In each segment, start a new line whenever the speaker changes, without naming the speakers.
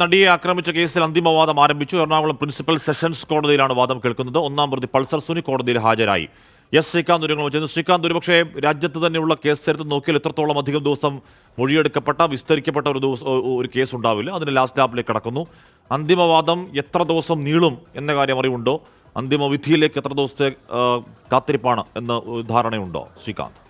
നടിയെ ആക്രമിച്ച കേസിൽ അന്തിമവാദം ആരംഭിച്ചു. എറണാകുളം പ്രിൻസിപ്പൽ സെഷൻസ് കോടതിയിലാണ് വാദം കേൾക്കുന്നത്. ഒന്നാം പ്രതി പൾസർ സുനി കോടതിയിൽ ഹാജരായി. എസ് ശ്രീകാന്ത് ഒരുങ്ങൾ ചെയ്യുന്നു. ശ്രീകാന്ത്, ഒരുപക്ഷേ രാജ്യത്ത് തന്നെയുള്ള കേസ് ചരിത്രം നോക്കിയാൽ ഇത്രത്തോളം അധികം ദിവസം മൊഴിയെടുക്കപ്പെട്ട വിസ്തരിക്കപ്പെട്ട ഒരു കേസ് ഉണ്ടാവില്ല. അതിന് ലാസ്റ്റ് ലാപ്പിലേക്ക് കടക്കുന്നു. അന്തിമവാദം എത്ര ദിവസം നീളും എന്ന കാര്യം അറിവുണ്ടോ? അന്തിമ വിധിയിലേക്ക് എത്ര ദിവസത്തെ കാത്തിരിപ്പാണ് എന്ന് ധാരണയുണ്ടോ ശ്രീകാന്ത്?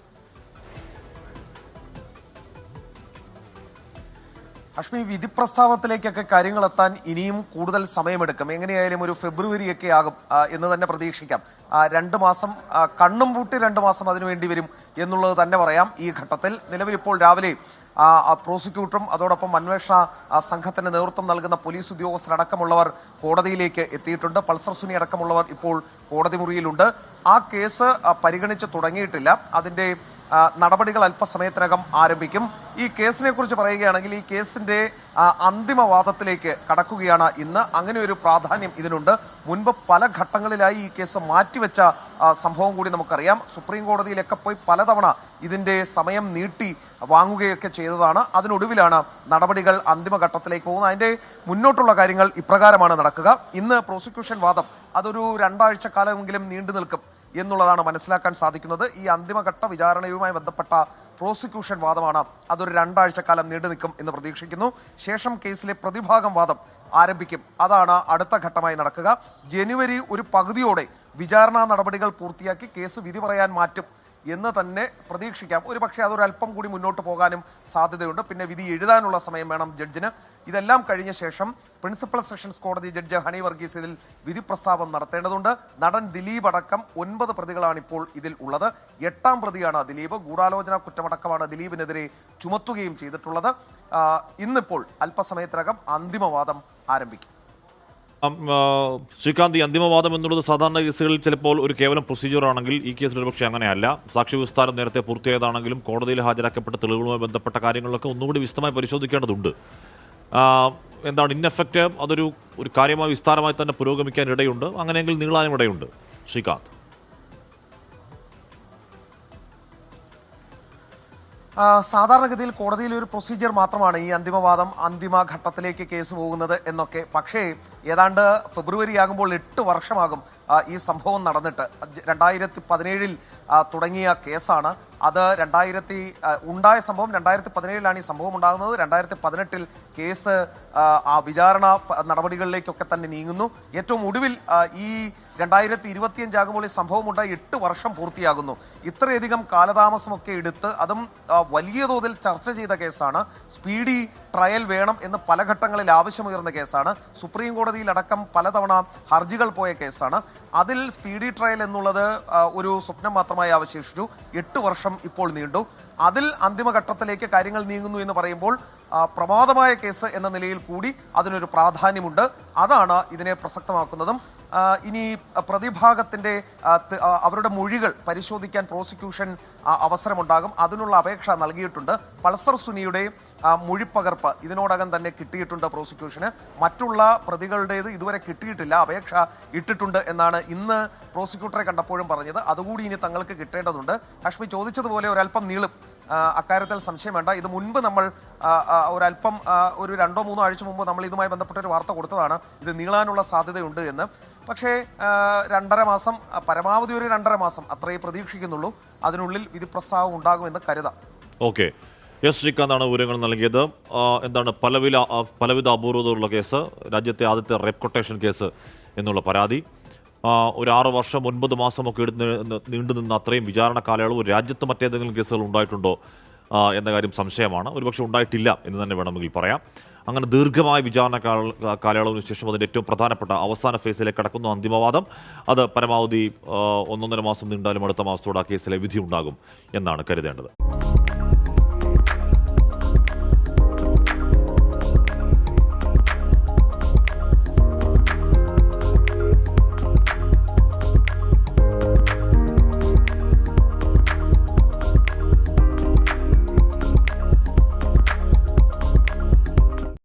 അഷ്മി, വിധി പ്രസ്താവത്തിലേക്കൊക്കെ കാര്യങ്ങൾ എത്താൻ ഇനിയും കൂടുതൽ സമയമെടുക്കും. എങ്ങനെയായാലും ഒരു ഫെബ്രുവരിയൊക്കെ ആകും എന്ന് തന്നെ പ്രതീക്ഷിക്കാം. 2 മാസം, കണ്ണും പൂട്ടി 2 മാസം അതിനു വേണ്ടി വരും എന്നുള്ളത് തന്നെ പറയാം. ഈ ഘട്ടത്തിൽ നിലവിൽ ഇപ്പോൾ രാവിലെ പ്രോസിക്യൂട്ടറും അതോടൊപ്പം അന്വേഷണ സംഘത്തിന് നേതൃത്വം നൽകുന്ന പോലീസ് ഉദ്യോഗസ്ഥരടക്കമുള്ളവർ കോടതിയിലേക്ക് എത്തിയിട്ടുണ്ട്. പൾസർ സുനി അടക്കമുള്ളവർ ഇപ്പോൾ കോടതി മുറിയിലുണ്ട്. ആ കേസ് പരിഗണിച്ച് തുടങ്ങിയിട്ടില്ല. അതിന്റെ നടപടികൾ അല്പസമയത്തിനകം ആരംഭിക്കും. ഈ കേസിനെ കുറിച്ച് പറയുകയാണെങ്കിൽ ഈ കേസിന്റെ അന്തിമവാദത്തിലേക്ക് കടക്കുകയാണ് ഇന്ന്. അങ്ങനെ ഒരു പ്രാധാന്യം ഇതിനുണ്ട്. മുൻപ് പല ഘട്ടങ്ങളിലായി ഈ കേസ് മാറ്റിവെച്ച സംഭവം കൂടി നമുക്കറിയാം. സുപ്രീം കോടതിയിലൊക്കെ പോയി പലതവണ ഇതിന്റെ സമയം നീട്ടി വാങ്ങുകയൊക്കെ ചെയ്തതാണ്. അതിനൊടുവിലാണ് നടപടികൾ അന്തിമഘട്ടത്തിലേക്ക് പോകുന്നത്. അതിന്റെ മുന്നോട്ടുള്ള കാര്യങ്ങൾ ഇപ്രകാരമാണ് നടക്കുക. ഇന്ന് പ്രോസിക്യൂഷൻ വാദം അതൊരു 2 ആഴ്ച കാലമെങ്കിലും നീണ്ടു നിൽക്കും എന്നുള്ളതാണ് മനസ്സിലാക്കാൻ സാധിക്കുന്നത്. ഈ അന്തിമഘട്ട വിചാരണയുമായി ബന്ധപ്പെട്ട പ്രോസിക്യൂഷൻ വാദമാണ്. അതൊരു 2 ആഴ്ച കാലം നീണ്ടു നിൽക്കും എന്ന് പ്രതീക്ഷിക്കുന്നു. ശേഷം കേസിലെ പ്രതിഭാഗം വാദം ആരംഭിക്കും. അതാണ് അടുത്ത ഘട്ടമായി നടക്കുക. ജനുവരി ഒരു പകുതിയോടെ വിചാരണാ നടപടികൾ പൂർത്തിയാക്കി കേസ് വിധി പറയാൻ മാറ്റും എന്ന് തന്നെ പ്രതീക്ഷിക്കാം. ഒരു പക്ഷേ അതൊരല്പം കൂടി മുന്നോട്ട് പോകാനും സാധ്യതയുണ്ട്. പിന്നെ വിധി എഴുതാനുള്ള സമയം വേണം ജഡ്ജിന്. ഇതെല്ലാം കഴിഞ്ഞ ശേഷം പ്രിൻസിപ്പൽ സെഷൻസ് കോടതി ജഡ്ജ് ഹണി വർഗീസ് ഇതിൽ വിധി പ്രസ്താവം നടത്തേണ്ടതുണ്ട്. നടൻ ദിലീപ് അടക്കം 9 പ്രതികളാണ് ഇപ്പോൾ ഇതിൽ ഉള്ളത്. 8ാം പ്രതിയാണ് ദിലീപ്. ഗൂഢാലോചന കുറ്റമടക്കമാണ് ദിലീപിനെതിരെ ചുമത്തുകയും ചെയ്തിട്ടുള്ളത്. ഇന്നിപ്പോൾ അല്പസമയത്തിനകം അന്തിമവാദം ആരംഭിക്കും.
ശ്രീകാന്ത്, ഈ അന്തിമവാദം എന്നുള്ളത് സാധാരണ കേസുകളിൽ ചിലപ്പോൾ ഒരു കേവലം പ്രൊസീജിയർ ആണെങ്കിൽ ഈ കേസിൽ ഒരുപക്ഷെ അങ്ങനെയല്ല. സാക്ഷി വിസ്താരം നേരത്തെ പൂർത്തിയായതാണെങ്കിലും കോടതിയിൽ ഹാജരാക്കപ്പെട്ട തെളിവുകളുമായി ബന്ധപ്പെട്ട കാര്യങ്ങളൊക്കെ ഒന്നുകൂടി വിശദമായി പരിശോധിക്കേണ്ടതുണ്ട്. എന്താണ് ഇൻ എഫക്റ്റ് അതൊരു കാര്യമായ വിസ്താരമായി തന്നെ പുരോഗമിക്കാൻ ഇടയുണ്ട്. അങ്ങനെയെങ്കിൽ നീളാനും ഇടയുണ്ട്. ശ്രീകാന്ത്,
സാധാരണഗതിയിൽ കോടതിയിൽ ഒരു പ്രൊസീജിയർ മാത്രമാണ് ഈ അന്തിമവാദം, അന്തിമഘട്ടത്തിലേക്ക് കേസ് പോകുന്നത് എന്നൊക്കെ. പക്ഷേ ഏതാണ്ട് ഫെബ്രുവരി ആകുമ്പോൾ 8 വർഷമാകും ഈ സംഭവം നടന്നിട്ട്. 2017 തുടങ്ങിയ കേസാണ്. അത് ഉണ്ടായ സംഭവം 2017 ഈ സംഭവം ഉണ്ടാകുന്നത്. 2018 കേസ് വിചാരണ നടപടികളിലേക്കൊക്കെ തന്നെ നീങ്ങുന്നു. ഏറ്റവും ഒടുവിൽ ഈ 2025 ആകുമ്പോൾ ഈ സംഭവം ഉണ്ടായി 8 വർഷം പൂർത്തിയാകുന്നു. ഇത്രയധികം കാലതാമസമൊക്കെ എടുത്ത് അതും വലിയ തോതിൽ ചർച്ച ചെയ്ത കേസാണ്. സ്പീഡി ട്രയൽ വേണം എന്ന് പല ഘട്ടങ്ങളിൽ ആവശ്യമുയർന്ന കേസാണ്. സുപ്രീം കോടതിയിലടക്കം പലതവണ ഹർജികൾ പോയ കേസാണ്. അതിൽ സ്പീഡി ട്രയൽ എന്നുള്ളത് ഒരു സ്വപ്നം മാത്രമായി അവശേഷിച്ചു. 8 വർഷം ഇപ്പോൾ നീണ്ടു. അതിൽ അന്തിമഘട്ടത്തിലേക്ക് കാര്യങ്ങൾ നീങ്ങുന്നു എന്ന് പറയുമ്പോൾ പ്രമാദമായ കേസ് എന്ന നിലയിൽ കൂടി അതിനൊരു പ്രാധാന്യമുണ്ട്. അതാണ് ഇതിനെ പ്രസക്തമാക്കുന്നതും. ഇനി പ്രതിഭാഗത്തിന്റെ അവരുടെ മൊഴികൾ പരിശോധിക്കാൻ പ്രോസിക്യൂഷൻ അവസരമുണ്ടാകും. അതിനുള്ള അപേക്ഷ നൽകിയിട്ടുണ്ട്. പൾസർ സുനിയുടെ മൊഴിപ്പകർപ്പ് ഇതിനോടകം തന്നെ കിട്ടിയിട്ടുണ്ട് പ്രോസിക്യൂഷന്. മറ്റുള്ള പ്രതികളുടേത് ഇതുവരെ കിട്ടിയിട്ടില്ല. അപേക്ഷ ഇട്ടിട്ടുണ്ട് എന്നാണ് ഇന്ന് പ്രോസിക്യൂട്ടറെ കണ്ടപ്പോഴും പറഞ്ഞത്. അതുകൂടി ഇനി തങ്ങൾക്ക് കിട്ടേണ്ടതുണ്ട്. അഷ്മി ചോദിച്ചതുപോലെ ഒരല്പം നീളും, അക്കാര്യത്തിൽ സംശയം വേണ്ട. ഇത് മുൻപ് നമ്മൾ ഒരല്പം ഒരു 2-3 ആഴ്ച മുമ്പ് നമ്മൾ ഇതുമായി ബന്ധപ്പെട്ട ഒരു വാർത്ത കൊടുത്തതാണ്. ഇത് നീളാനുള്ള സാധ്യതയുണ്ട് എന്ന്. പക്ഷേ 2.5 മാസം, പരമാവധി ഒരു 2.5 മാസം അത്രയേ പ്രതീക്ഷിക്കുന്നുള്ളൂ. അതിനുള്ളിൽ വിധി പ്രസ്താവം ഉണ്ടാകുമെന്ന് കരുതാം.
ഓക്കെ, എസ് ശ്രീകാന്താണ് വിവരങ്ങൾ നൽകിയത്. എന്താണ് പലവിധ അപൂർവതയുള്ള കേസ്, രാജ്യത്തെ ആദ്യത്തെ റേപ്പ് കൊട്ടേഷൻ കേസ് എന്നുള്ള പരാതി, ഒരു 6 വർഷം 9 മാസമൊക്കെ നീണ്ടുനിന്ന അത്രയും വിചാരണ കാലയളവ് രാജ്യത്ത് മറ്റേതെങ്കിലും കേസുകൾ ഉണ്ടായിട്ടുണ്ടോ എന്ന കാര്യം സംശയമാണ്. ഒരുപക്ഷെ ഉണ്ടായിട്ടില്ല എന്ന് തന്നെ വേണമെങ്കിൽ പറയാം. അങ്ങനെ ദീർഘമായ വിചാരണ കാലയളവിന് ശേഷം അതിൻ്റെ ഏറ്റവും പ്രധാനപ്പെട്ട അവസാന ഫേസിലേക്ക് കടക്കുന്ന അന്തിമവാദം, അത് പരമാവധി 1.5 മാസം നീണ്ടാലും അടുത്ത മാസത്തോടെ ആ കേസിലെ വിധി ഉണ്ടാകും എന്നാണ് കരുതേണ്ടത്.